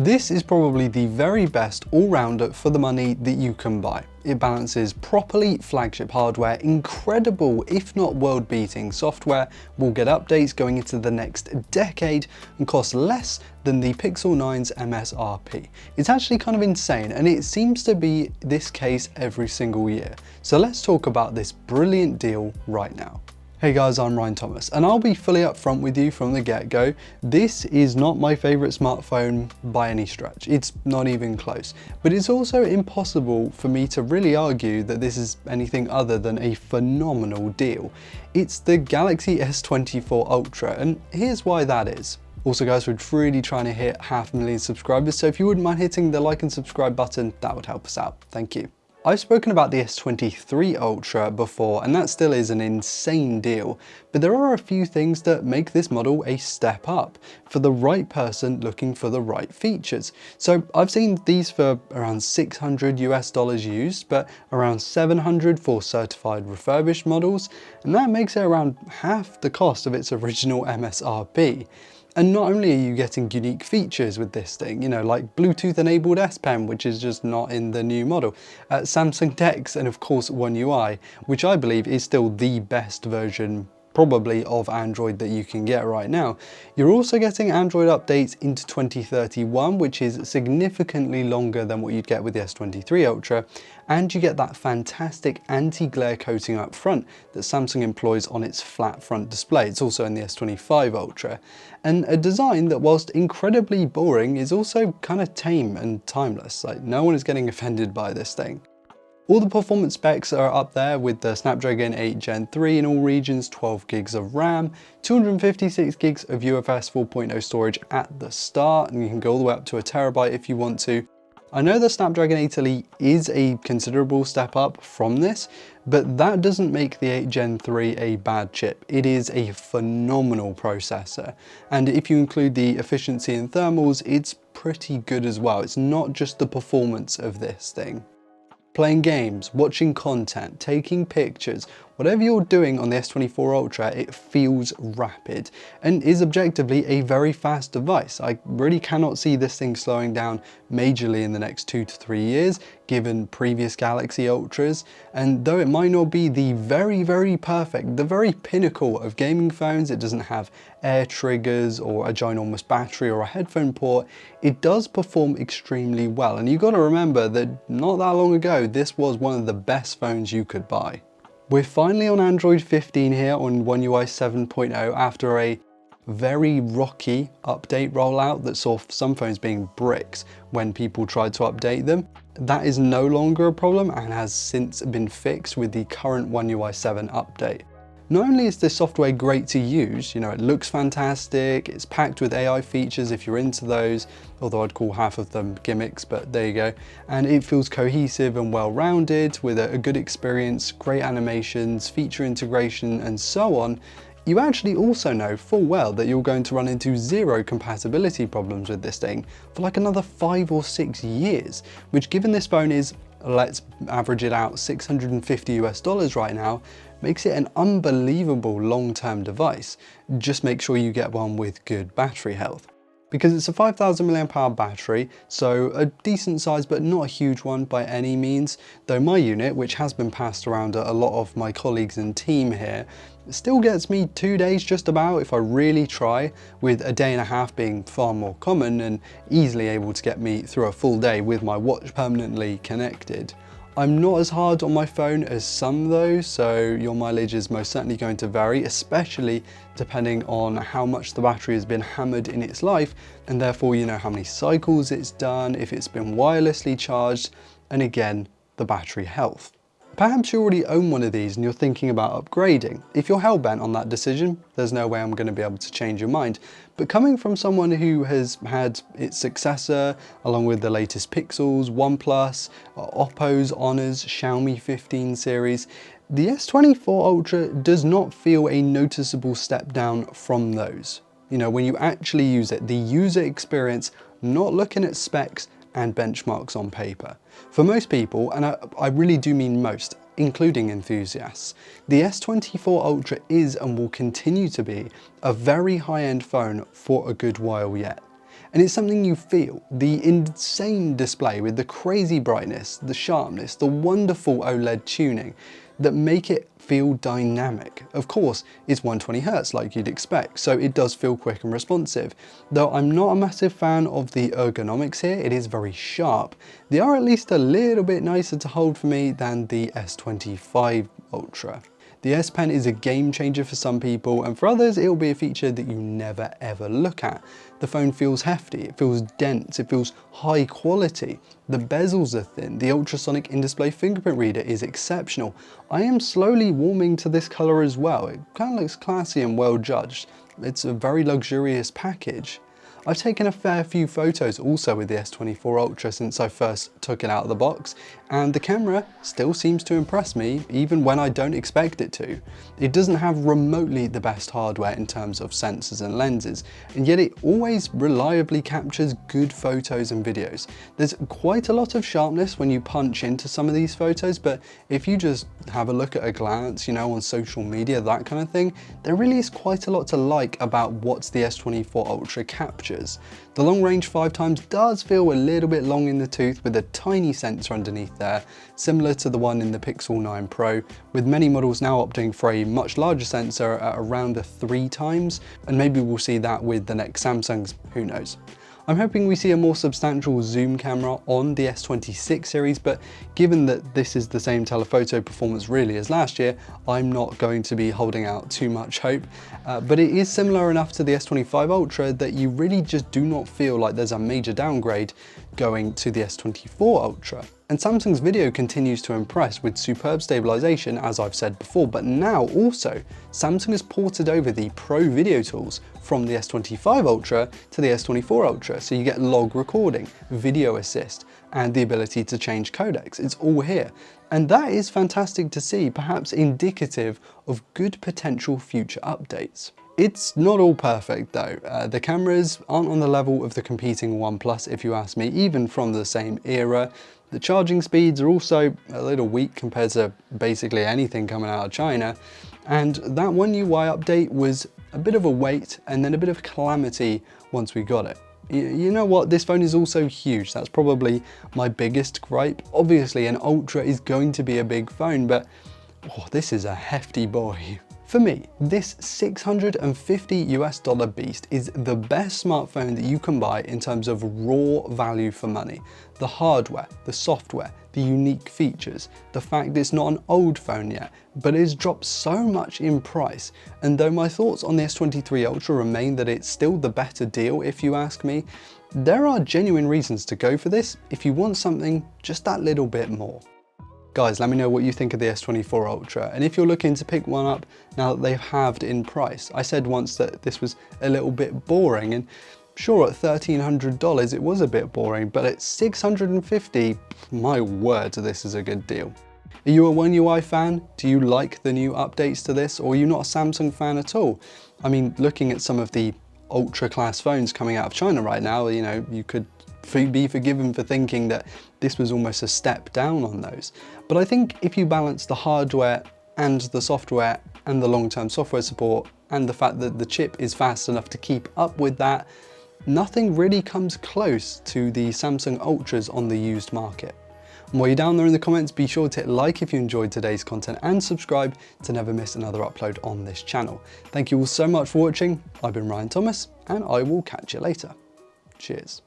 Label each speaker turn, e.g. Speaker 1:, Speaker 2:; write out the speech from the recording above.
Speaker 1: This is probably the very best all-rounder for the money that you can buy. It balances properly flagship hardware, incredible if not world-beating software, will get updates going into the next decade, and costs less than the Pixel 9's MSRP. It's actually kind of insane, and it seems to be this case every single year. So let's talk about this brilliant deal right now. Hey guys, I'm Ryan Thomas, and I'll be fully upfront with you from the get-go. This is not my favorite smartphone by any stretch. It's not even close. But it's also impossible for me to really argue that this is anything other than a phenomenal deal. It's the Galaxy S24 Ultra, and here's why that is. Also guys, we're really trying to hit 500,000 subscribers, so if you wouldn't mind hitting the like and subscribe button, that would help us out. Thank you. I've spoken about the S23 Ultra before, and that still is an insane deal, but there are a few things that make this model a step up for the right person looking for the right features. So I've seen these for around $600 used, but around $700 for certified refurbished models, and that makes it around half the cost of its original MSRP. And not only are you getting unique features with this thing, like Bluetooth enabled S Pen, which is just not in the new model, Samsung DeX, and of course One UI, which I believe is still the best version probably of Android that you can get right now. You're also getting Android updates into 2031, which is significantly longer than what you'd get with the S23 Ultra, and you get that fantastic anti-glare coating up front that Samsung employs on its flat front display. It's also in the S25 Ultra, and a design that, whilst incredibly boring, is also kind of tame and timeless. Like, no one is getting offended by this thing. All the performance specs are up there with the Snapdragon 8 Gen 3 in all regions, 12 gigs of RAM, 256 gigs of UFS 4.0 storage at the start, and you can go all the way up to a terabyte if you want to. I know the Snapdragon 8 Elite is a considerable step up from this, but that doesn't make the 8 Gen 3 a bad chip. It is a phenomenal processor, and if you include the efficiency and thermals, it's pretty good as well. It's not just the performance of this thing. Playing games, watching content, taking pictures, whatever you're doing on the S24 Ultra, it feels rapid and is objectively a very fast device. I really cannot see this thing slowing down majorly in the next 2 to 3 years, given previous Galaxy Ultras. And though it might not be the very perfect, the very pinnacle of gaming phones, it doesn't have air triggers or a ginormous battery or a headphone port, it does perform extremely well. And you've got to remember that not that long ago, this was one of the best phones you could buy. We're finally on Android 15 here on One UI 7.0 after a very rocky update rollout that saw some phones being bricks when people tried to update them. That is no longer a problem and has since been fixed with the current One UI 7 update. Not only is this software great to use, it looks fantastic, it's packed with AI features if you're into those, although I'd call half of them gimmicks, but there you go. And it feels cohesive and well-rounded with a good experience, great animations, feature integration, and so on. You actually also know full well that you're going to run into zero compatibility problems with this thing for like another 5 or 6 years, which, given this phone is, let's average it out, $650 right now, makes it an unbelievable long-term device. Just make sure you get one with good battery health. Because it's a 5,000 mAh battery, so a decent size but not a huge one by any means, though my unit, which has been passed around a lot of my colleagues and team here, still gets me 2 days just about if I really try, with a day and a half being far more common and easily able to get me through a full day with my watch permanently connected. I'm not as hard on my phone as some though, so your mileage is most certainly going to vary, especially depending on how much the battery has been hammered in its life, and therefore how many cycles it's done, if it's been wirelessly charged, and again, the battery health. Perhaps you already own one of these and you're thinking about upgrading. If you're hell-bent on that decision, there's no way I'm going to be able to change your mind. But coming from someone who has had its successor, along with the latest Pixels, OnePlus, Oppo's Honors, Xiaomi 15 series, the S24 Ultra does not feel a noticeable step down from those. When you actually use it, the user experience, not looking at specs and benchmarks on paper. For most people, and I really do mean most, including enthusiasts, the S24 Ultra is and will continue to be a very high-end phone for a good while yet. And it's something you feel. The insane display with the crazy brightness, the sharpness, the wonderful OLED tuning that make it feel dynamic. Of course, it's 120Hz like you'd expect, so it does feel quick and responsive. Though I'm not a massive fan of the ergonomics here, it is very sharp. They are at least a little bit nicer to hold for me than the S25 Ultra. The S Pen is a game changer for some people, and for others it will be a feature that you never ever look at. The phone feels hefty, it feels dense, it feels high quality. The bezels are thin, the ultrasonic in-display fingerprint reader is exceptional. I am slowly warming to this colour as well. It kind of looks classy and well judged. It's a very luxurious package. I've taken a fair few photos also with the S24 Ultra since I first took it out of the box, and the camera still seems to impress me even when I don't expect it to. It doesn't have remotely the best hardware in terms of sensors and lenses, and yet it always reliably captures good photos and videos. There's quite a lot of sharpness when you punch into some of these photos, but if you just have a look at a glance, you know, on social media, that kind of thing, there really is quite a lot to like about what the S24 Ultra captures. The long range 5x does feel a little bit long in the tooth with a tiny sensor underneath there, similar to the one in the Pixel 9 Pro, with many models now opting for a much larger sensor at around a 3x, and maybe we'll see that with the next Samsungs, who knows. I'm hoping we see a more substantial zoom camera on the S26 series, but given that this is the same telephoto performance really as last year, I'm not going to be holding out too much hope. But it is similar enough to the S25 Ultra that you really just do not feel like there's a major downgrade going to the S24 Ultra. And Samsung's video continues to impress with superb stabilization, as I've said before, but now also Samsung has ported over the Pro video tools from the S25 Ultra to the S24 Ultra, so you get log recording, video assist, and the ability to change codecs. It's all here. And that is fantastic to see, perhaps indicative of good potential future updates. It's not all perfect though. The cameras aren't on the level of the competing OnePlus if you ask me, even from the same era. The charging speeds are also a little weak compared to basically anything coming out of China. And that One UI update was a bit of a wait and then a bit of calamity once we got it. You know what, this phone is also huge. That's probably my biggest gripe. Obviously an Ultra is going to be a big phone, but this is a hefty boy. For me, this $650 beast is the best smartphone that you can buy in terms of raw value for money. The hardware, the software, the unique features, the fact it's not an old phone yet, but it's dropped so much in price. And though my thoughts on the S23 Ultra remain that it's still the better deal if you ask me, there are genuine reasons to go for this if you want something just that little bit more. Guys, let me know what you think of the S24 Ultra, and if you're looking to pick one up now that they've halved in price. I said once that this was a little bit boring, and sure, at $1,300 it was a bit boring, but at $650, my word, this is a good deal. Are you a One UI fan? Do you like the new updates to this, or are you not a Samsung fan at all? I mean, looking at some of the Ultra class phones coming out of China right now, you know, you could be forgiven for thinking that this was almost a step down on those. But I think if you balance the hardware and the software and the long-term software support and the fact that the chip is fast enough to keep up with that, nothing really comes close to the Samsung Ultras on the used market. And while you're down there in the comments, be sure to hit like if you enjoyed today's content and subscribe to never miss another upload on this channel. Thank you all so much for watching. I've been Ryan Thomas, and I will catch you later. Cheers.